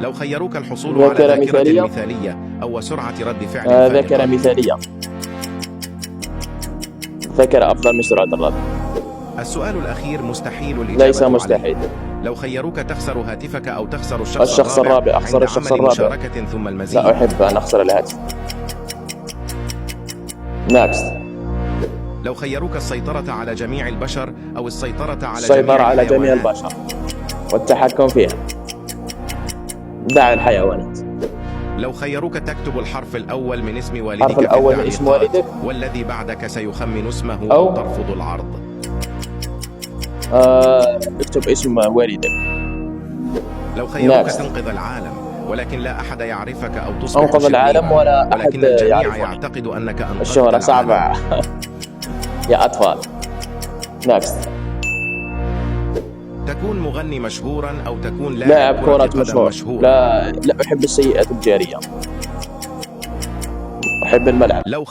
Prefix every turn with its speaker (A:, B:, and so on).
A: لو خيروك الحصول على
B: ذاكرة
A: ذاكرة
B: مثالية.
A: مثالية أو سرعة رد فعل
B: ذاكرة
A: فائقة.
B: مثالية. ذاكرة أفضل من سرعة الرد.
A: السؤال الأخير مستحيل الإجابة
B: ليس
A: عليه.
B: مستحيل.
A: لو خيروك تخسر هاتفك أو تخسر
B: الشخص الرابع. أخسر
A: عند
B: الشخص
A: عمل
B: الرابع.
A: مشاركة ثم المزيد.
B: لا أحب أن أخسر الهاتف. Next.
A: لو خيروك السيطرة على جميع البشر أو السيطرة على
B: السيطرة على جميع
A: الحيوانات.
B: البشر والتحكم فيها. دع الحيوانات.
A: لو خيروك تكتب الحرف الأول من اسم والدك
B: الحرف الأول من اسم والدك
A: والذي بعدك سيخمن اسمه
B: أو
A: ترفض العرض.
B: اكتب اسم والدك.
A: لو خيروك
B: Next.
A: تنقذ العالم ولكن لا أحد يعرفك أو تصبح
B: أنقذ العالم ولا أحد
A: ولكن الجميع
B: يعرفني.
A: يعتقد أنك أنقذت
B: الشهرة
A: العالم.
B: صعبة يا أطفال. Next.
A: تكون مغني مشهورا أو تكون
B: لاعب كرة
A: قدم
B: مشهور. لا أحب السيئات الجارية. أحب الملعب.
A: لو